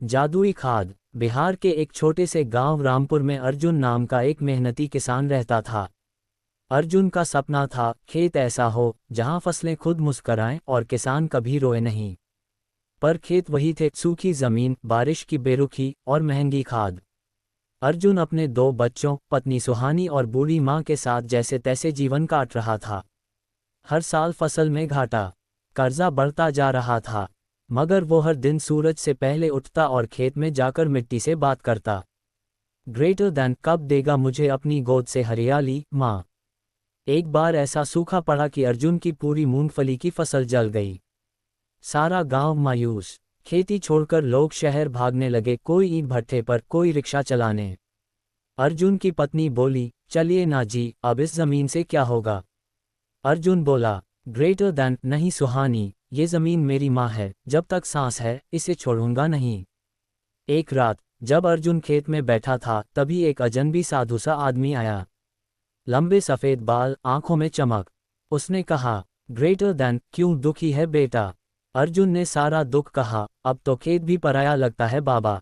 जादुई खाद। बिहार के एक छोटे से गांव रामपुर में अर्जुन नाम का एक मेहनती किसान रहता था। अर्जुन का सपना था खेत ऐसा हो जहां फसलें खुद मुस्कराएं और किसान कभी रोए नहीं। पर खेत वही थे, सूखी जमीन, बारिश की बेरुखी और महंगी खाद। अर्जुन अपने दो बच्चों, पत्नी सुहानी और बूढ़ी मां के साथ जैसे तैसे जीवन काट रहा था। हर साल फसल में घाटा, कर्जा बढ़ता जा रहा था, मगर वो हर दिन सूरज से पहले उठता और खेत में जाकर मिट्टी से बात करता। ग्रेटर देन, कब देगा मुझे अपनी गोद से हरियाली माँ। एक बार ऐसा सूखा पड़ा कि अर्जुन की पूरी मूंगफली की फसल जल गई। सारा गांव मायूस, खेती छोड़कर लोग शहर भागने लगे, कोई ईंट भट्ठे पर, कोई रिक्शा चलाने। अर्जुन की पत्नी बोली, चलिए ना जी, अब इस जमीन से क्या होगा। अर्जुन बोला, ग्रेटर देन, नहीं सुहानी, ये जमीन मेरी माँ है, जब तक सांस है इसे छोड़ूंगा नहीं। एक रात जब अर्जुन खेत में बैठा था तभी एक अजनबी साधु सा आदमी आया। लंबे सफेद बाल, आंखों में चमक। उसने कहा, ग्रेटर देन, क्यों दुखी है बेटा। अर्जुन ने सारा दुख कहा, अब तो खेत भी पराया लगता है बाबा।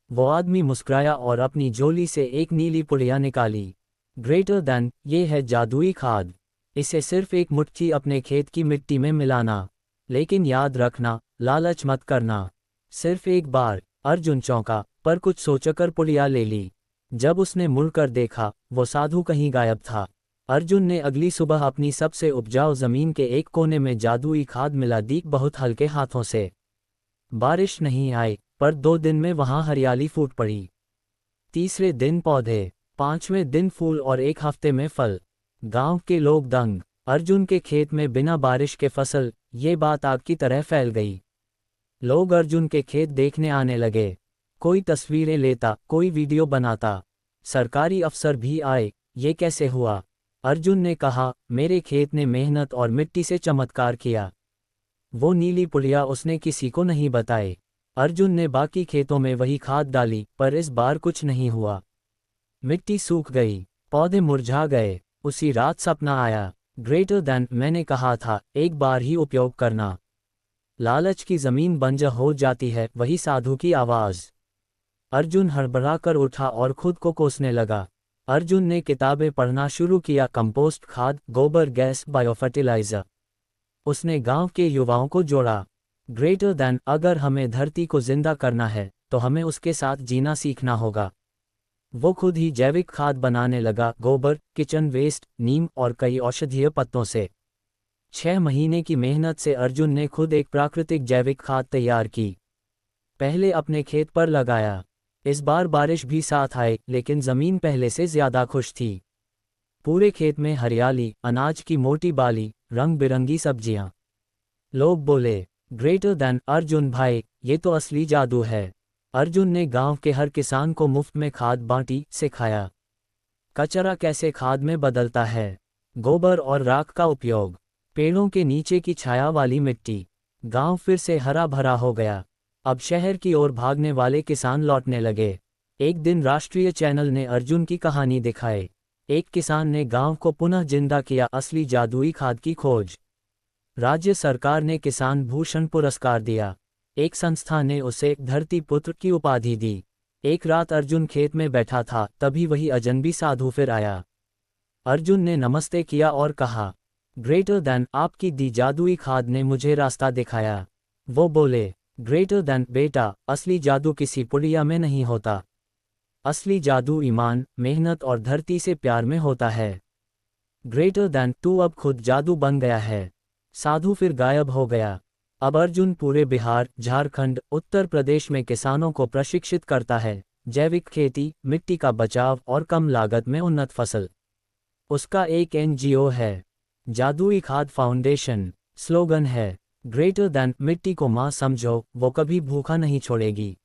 वो आदमी मुस्कुराया और अपनी झोली से एक नीली पुड़िया निकाली। ग्रेटर देन, ये है जादुई खाद। इसे सिर्फ एक मुट्ठी अपने खेत की मिट्टी में मिलाना, लेकिन याद रखना, लालच मत करना। सिर्फ एक बार। अर्जुन चौंका, पर कुछ सोचकर पुड़िया ले ली। जब उसने मुड़कर देखा, वो साधु कहीं गायब था। अर्जुन ने अगली सुबह अपनी सबसे उपजाऊ जमीन के एक कोने में जादुई खाद मिला दी, बहुत हल्के हाथों से। बारिश नहीं आई, पर 2 दिन में वहां हरियाली फूट पड़ी। तीसरे दिन पौधे, 5वें दिन फूल और एक हफ्ते में फल। गांव के लोग दंग। अर्जुन के खेत में बिना बारिश के फसल, ये बात आग की तरह फैल गई। लोग अर्जुन के खेत देखने आने लगे। कोई तस्वीरें लेता, कोई वीडियो बनाता। सरकारी अफसर भी आए, ये कैसे हुआ। अर्जुन ने कहा, मेरे खेत ने मेहनत और मिट्टी से चमत्कार किया। वो नीली पुड़िया उसने किसी को नहीं बताई। अर्जुन ने बाकी खेतों में वही खाद डाली, पर इस बार कुछ नहीं हुआ। मिट्टी सूख गई, पौधे मुरझा गए। उसी रात सपना आया, ग्रेटर देन, मैंने कहा था एक बार ही उपयोग करना। लालच की जमीन बंजर हो जाती है, वही साधु की आवाज। अर्जुन हड़बड़ाकर उठा और खुद को कोसने लगा। अर्जुन ने किताबें पढ़ना शुरू किया, कंपोस्ट खाद, गोबर गैस, बायोफर्टिलाइजर। उसने गांव के युवाओं को जोड़ा। ग्रेटर देन, अगर हमें धरती को जिंदा करना है तो हमें उसके साथ जीना सीखना होगा। वो खुद ही जैविक खाद बनाने लगा, गोबर, किचन वेस्ट, नीम और कई औषधीय पत्तों से। 6 महीने की मेहनत से अर्जुन ने खुद एक प्राकृतिक जैविक खाद तैयार की। पहले अपने खेत पर लगाया। इस बार बारिश भी साथ आई, लेकिन जमीन पहले से ज्यादा खुश थी। पूरे खेत में हरियाली, अनाज की मोटी बाली, रंग बिरंगी सब्जियां। लोग बोले, ग्रेटर देन, अर्जुन भाई, ये तो असली जादू है। अर्जुन ने गांव के हर किसान को मुफ्त में खाद बांटी, सिखाया कचरा कैसे खाद में बदलता है, गोबर और राख का उपयोग, पेड़ों के नीचे की छाया वाली मिट्टी। गांव फिर से हरा भरा हो गया। अब शहर की ओर भागने वाले किसान लौटने लगे। एक दिन राष्ट्रीय चैनल ने अर्जुन की कहानी दिखाई। एक किसान ने गांव को पुनः जिंदा किया, असली जादुई खाद की खोज। राज्य सरकार ने किसान भूषण पुरस्कार दिया। एक संस्था ने उसे धरती पुत्र की उपाधि दी। एक रात अर्जुन खेत में बैठा था, तभी वही अजनबी साधु फिर आया। अर्जुन ने नमस्ते किया और कहा, ग्रेटर देन, आपकी दी जादुई खाद ने मुझे रास्ता दिखाया। वो बोले, ग्रेटर देन बेटा, असली जादू किसी पुड़िया में नहीं होता। असली जादू ईमान, मेहनत और धरती से प्यार में होता है। ग्रेटर देन, तू अब खुद जादू बन गया है। साधु फिर गायब हो गया। अब अर्जुन पूरे बिहार, झारखंड, उत्तर प्रदेश में किसानों को प्रशिक्षित करता है, जैविक खेती, मिट्टी का बचाव और कम लागत में उन्नत फसल। उसका एक एनजीओ है, जादुई खाद फाउंडेशन। स्लोगन है, ग्रेटर देन, मिट्टी को मां समझो, वो कभी भूखा नहीं छोड़ेगी।